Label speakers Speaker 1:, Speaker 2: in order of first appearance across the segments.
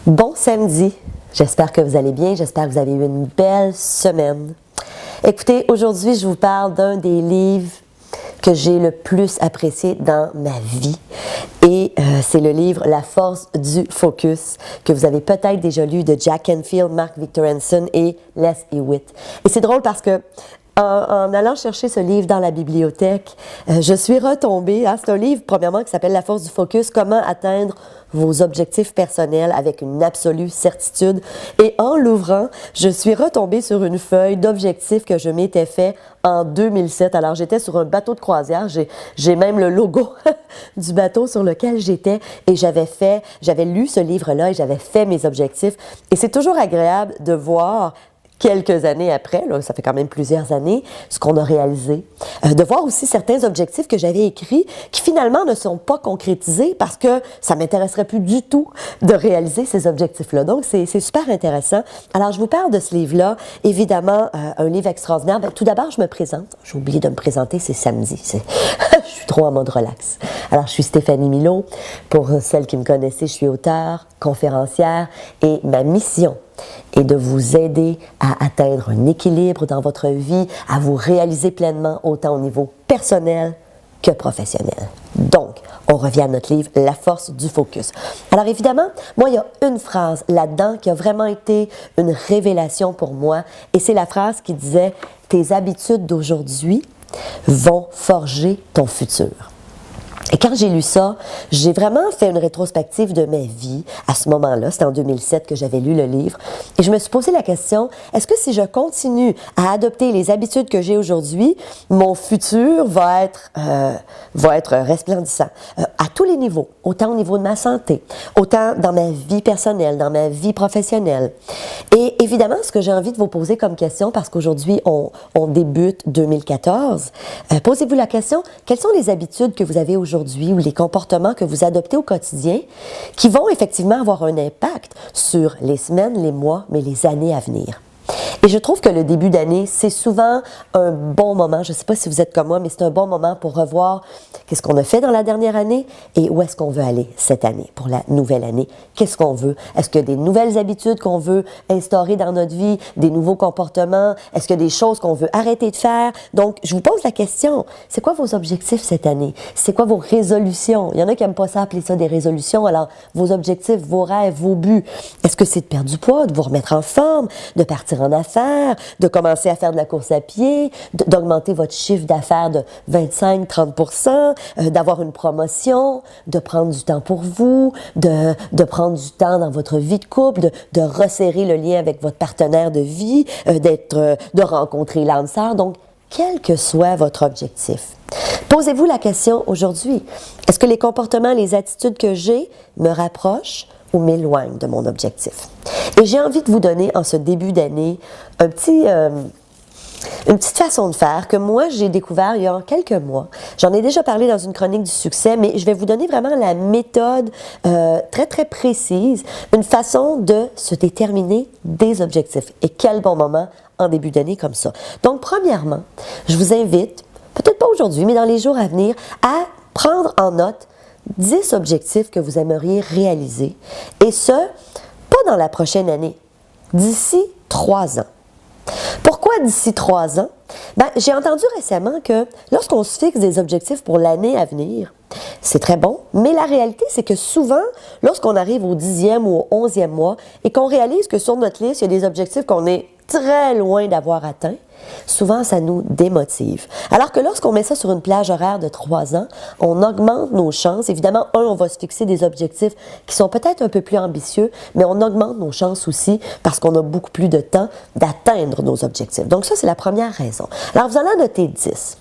Speaker 1: Bon samedi, j'espère que vous allez bien, j'espère que vous avez eu une belle semaine. Écoutez, aujourd'hui je vous parle d'un des livres que j'ai le plus apprécié dans ma vie et c'est le livre La force du focus que vous avez peut-être déjà lu de Jack Canfield, Mark Victor Hansen et Les Hewitt. Et c'est drôle parce que en allant chercher ce livre dans la bibliothèque, je suis retombée. C'est un livre, premièrement, qui s'appelle La force du focus, comment atteindre vos objectifs personnels avec une absolue certitude. Et en l'ouvrant, je suis retombée sur une feuille d'objectifs que je m'étais fait en 2007. Alors, j'étais sur un bateau de croisière. J'ai même le logo du bateau sur lequel j'étais et j'avais lu ce livre-là et j'avais fait mes objectifs. Et c'est toujours agréable de voir quelques années après, là, ça fait quand même plusieurs années, ce qu'on a réalisé. De voir aussi certains objectifs que j'avais écrits qui finalement ne sont pas concrétisés parce que ça m'intéresserait plus du tout de réaliser ces objectifs-là. Donc, c'est super intéressant. Alors, je vous parle de ce livre-là. Évidemment, un livre extraordinaire. Bien, tout d'abord, je me présente. J'ai oublié de me présenter, c'est samedi. Je suis trop en mode relax. Alors, je suis Stéphanie Milot. Pour celles qui me connaissaient, je suis auteure, conférencière et ma mission est de vous aider à atteindre un équilibre dans votre vie, à vous réaliser pleinement autant au niveau personnel que professionnel. Donc, on revient à notre livre, La force du focus. Alors évidemment, moi, il y a une phrase là-dedans qui a vraiment été une révélation pour moi, et c'est la phrase qui disait « Tes habitudes d'aujourd'hui vont forger ton futur ». Et quand j'ai lu ça, j'ai vraiment fait une rétrospective de ma vie à ce moment-là. C'était en 2007 que j'avais lu le livre. Et je me suis posé la question, est-ce que si je continue à adopter les habitudes que j'ai aujourd'hui, mon futur va être resplendissant à tous les niveaux, autant au niveau de ma santé, autant dans ma vie personnelle, dans ma vie professionnelle. Et évidemment, ce que j'ai envie de vous poser comme question, parce qu'aujourd'hui, on débute 2014, posez-vous la question, quelles sont les habitudes que vous avez aujourd'hui ou les comportements que vous adoptez au quotidien qui vont effectivement avoir un impact sur les semaines, les mois, mais les années à venir. Et je trouve que le début d'année, c'est souvent un bon moment. Je ne sais pas si vous êtes comme moi, mais c'est un bon moment pour revoir qu'est-ce qu'on a fait dans la dernière année et où est-ce qu'on veut aller cette année, pour la nouvelle année. Qu'est-ce qu'on veut? Est-ce qu'il y a des nouvelles habitudes qu'on veut instaurer dans notre vie, des nouveaux comportements? Est-ce qu'il y a des choses qu'on veut arrêter de faire? Donc, je vous pose la question, c'est quoi vos objectifs cette année? C'est quoi vos résolutions? Il y en a qui n'aiment pas ça, appeler ça des résolutions. Alors, vos objectifs, vos rêves, vos buts, est-ce que c'est de perdre du poids, de vous remettre en forme, de partir en affaires, de commencer à faire de la course à pied, d'augmenter votre chiffre d'affaires de 25-30%, d'avoir une promotion, de prendre du temps pour vous, de prendre du temps dans votre vie de couple, de resserrer le lien avec votre partenaire de vie, de rencontrer l'âme sœur. Donc, quel que soit votre objectif, posez-vous la question aujourd'hui. Est-ce que les comportements, les attitudes que j'ai me rapprochent ou m'éloignent de mon objectif? Et j'ai envie de vous donner, en ce début d'année, une petite façon de faire que moi, j'ai découvert il y a quelques mois. J'en ai déjà parlé dans une chronique du succès, mais je vais vous donner vraiment la méthode très, très précise, une façon de se déterminer des objectifs. Et quel bon moment en début d'année comme ça. Donc, premièrement, je vous invite, peut-être pas aujourd'hui, mais dans les jours à venir, à prendre en note 10 objectifs que vous aimeriez réaliser. Et ce, pas dans la prochaine année, d'ici 3 ans. Pourquoi d'ici 3 ans? J'ai entendu récemment que lorsqu'on se fixe des objectifs pour l'année à venir, c'est très bon, mais la réalité, c'est que souvent, lorsqu'on arrive au 10e ou au 11e mois et qu'on réalise que sur notre liste, il y a des objectifs qu'on est très loin d'avoir atteints, souvent, ça nous démotive. Alors que lorsqu'on met ça sur une plage horaire de 3 ans, on augmente nos chances. Évidemment, on va se fixer des objectifs qui sont peut-être un peu plus ambitieux, mais on augmente nos chances aussi parce qu'on a beaucoup plus de temps d'atteindre nos objectifs. Donc ça, c'est la première raison. Alors, vous allez en noter 10.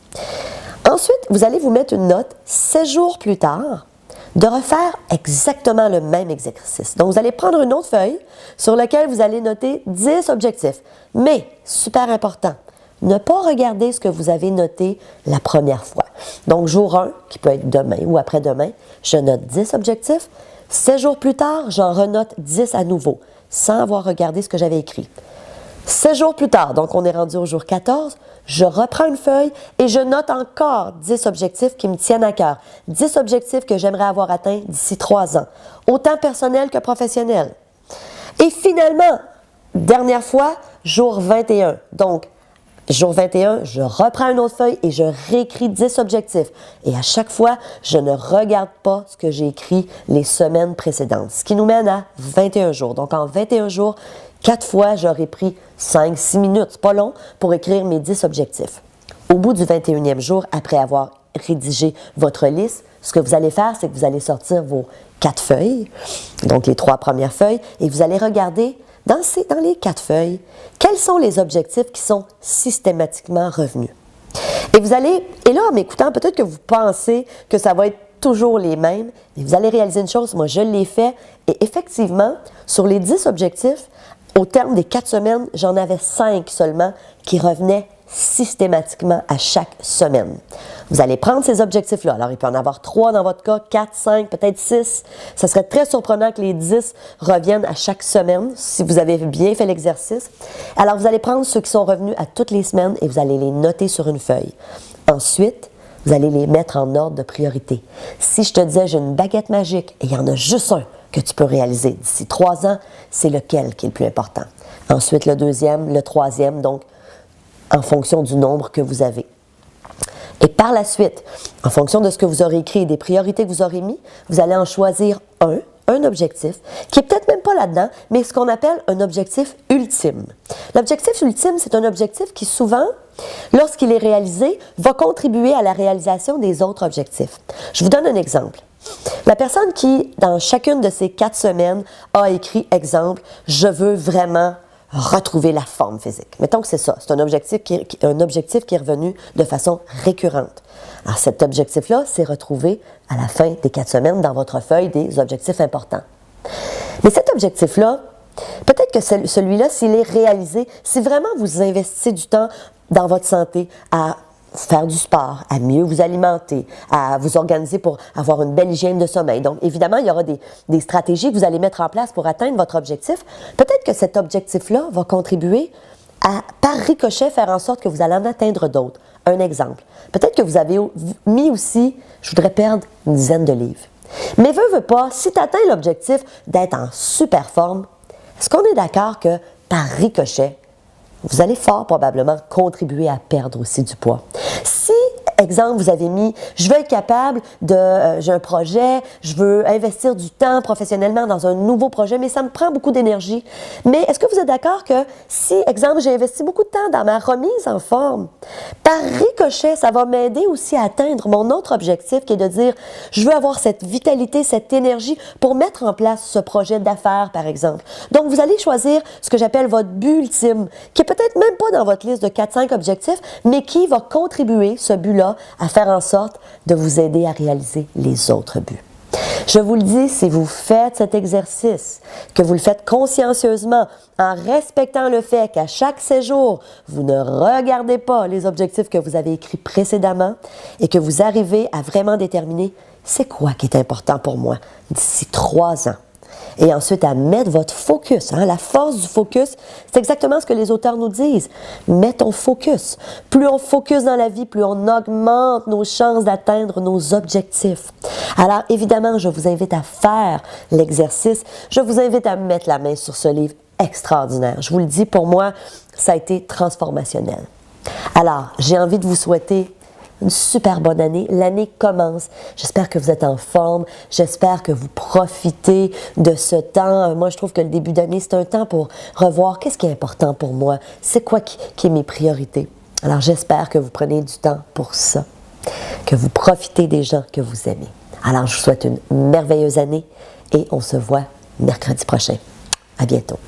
Speaker 1: Ensuite, vous allez vous mettre une note 16 jours plus tard de refaire exactement le même exercice. Donc, vous allez prendre une autre feuille sur laquelle vous allez noter 10 objectifs. Mais, super important, ne pas regarder ce que vous avez noté la première fois. Donc, jour 1, qui peut être demain ou après-demain, je note 10 objectifs. 7 jours plus tard, j'en renote 10 à nouveau, sans avoir regardé ce que j'avais écrit. 7 jours plus tard, donc on est rendu au jour 14, je reprends une feuille et je note encore 10 objectifs qui me tiennent à cœur. 10 objectifs que j'aimerais avoir atteints d'ici 3 ans, autant personnels que professionnels. Et finalement, dernière fois, jour 21. Donc, jour 21, je reprends une autre feuille et je réécris 10 objectifs. Et à chaque fois, je ne regarde pas ce que j'ai écrit les semaines précédentes. Ce qui nous mène à 21 jours. Donc, en 21 jours, 4 fois, j'aurais pris 5-6 minutes, c'est pas long, pour écrire mes 10 objectifs. Au bout du 21e jour, après avoir rédigé votre liste, ce que vous allez faire, c'est que vous allez sortir vos 4 feuilles, donc les 3 premières feuilles, et vous allez regarder dans les 4 feuilles, quels sont les objectifs qui sont systématiquement revenus. Et là, en m'écoutant, peut-être que vous pensez que ça va être toujours les mêmes, mais vous allez réaliser une chose, moi je l'ai fait, et effectivement, sur les 10 objectifs, au terme des 4 semaines, j'en avais 5 seulement qui revenaient systématiquement à chaque semaine. Vous allez prendre ces objectifs-là. Alors, il peut en avoir 3 dans votre cas, 4, 5, peut-être 6. Ça serait très surprenant que les 10 reviennent à chaque semaine, si vous avez bien fait l'exercice. Alors, vous allez prendre ceux qui sont revenus à toutes les semaines et vous allez les noter sur une feuille. Ensuite, vous allez les mettre en ordre de priorité. Si je te disais, j'ai une baguette magique et il y en a juste un que tu peux réaliser d'ici 3 ans, c'est lequel qui est le plus important? Ensuite, le deuxième, le troisième, donc en fonction du nombre que vous avez. Et par la suite, en fonction de ce que vous aurez écrit et des priorités que vous aurez mis, vous allez en choisir un objectif, qui est peut-être même pas là-dedans, mais ce qu'on appelle un objectif ultime. L'objectif ultime, c'est un objectif qui souvent, lorsqu'il est réalisé, va contribuer à la réalisation des autres objectifs. Je vous donne un exemple. La personne qui, dans chacune de ces 4 semaines, a écrit, exemple, « Je veux vraiment retrouver la forme physique ». Mettons que c'est ça, c'est un objectif qui est revenu de façon récurrente. Alors cet objectif-là, c'est retrouvé à la fin des 4 semaines dans votre feuille des objectifs importants. Mais cet objectif-là, peut-être que celui-là, s'il est réalisé, si vraiment vous investissez du temps dans votre santé à faire du sport, à mieux vous alimenter, à vous organiser pour avoir une belle hygiène de sommeil. Donc, évidemment, il y aura des stratégies que vous allez mettre en place pour atteindre votre objectif. Peut-être que cet objectif-là va contribuer à, par ricochet, faire en sorte que vous allez en atteindre d'autres. Un exemple. Peut-être que vous avez mis aussi, je voudrais perdre une dizaine de livres. Mais veux pas, si tu atteins l'objectif d'être en super forme, est-ce qu'on est d'accord que, par ricochet, vous allez fort probablement contribuer à perdre aussi du poids? Si, exemple, vous avez mis « je veux être capable de... j'ai un projet, je veux investir du temps professionnellement dans un nouveau projet, mais ça me prend beaucoup d'énergie. » Mais est-ce que vous êtes d'accord que si, exemple, j'ai investi beaucoup de temps dans ma remise en forme, par ricochet, ça va m'aider aussi à atteindre mon autre objectif qui est de dire « je veux avoir cette vitalité, cette énergie pour mettre en place ce projet d'affaires, par exemple. » Donc, vous allez choisir ce que j'appelle votre but ultime, qui est peut-être même pas dans votre liste de 4-5 objectifs, mais qui va contribuer, ce but-là, à faire en sorte de vous aider à réaliser les autres buts. Je vous le dis, si vous faites cet exercice, que vous le faites consciencieusement, en respectant le fait qu'à chaque séjour, vous ne regardez pas les objectifs que vous avez écrits précédemment et que vous arrivez à vraiment déterminer c'est quoi qui est important pour moi d'ici 3 ans. Et ensuite, à mettre votre focus. La force du focus, c'est exactement ce que les auteurs nous disent. Mets ton focus. Plus on focus dans la vie, plus on augmente nos chances d'atteindre nos objectifs. Alors, évidemment, je vous invite à faire l'exercice. Je vous invite à mettre la main sur ce livre extraordinaire. Je vous le dis, pour moi, ça a été transformationnel. Alors, j'ai envie de vous souhaiter une super bonne année. L'année commence. J'espère que vous êtes en forme. J'espère que vous profitez de ce temps. Moi, je trouve que le début d'année, c'est un temps pour revoir qu'est-ce qui est important pour moi. C'est quoi qui est mes priorités. Alors, j'espère que vous prenez du temps pour ça. Que vous profitez des gens que vous aimez. Alors, je vous souhaite une merveilleuse année et on se voit mercredi prochain. À bientôt.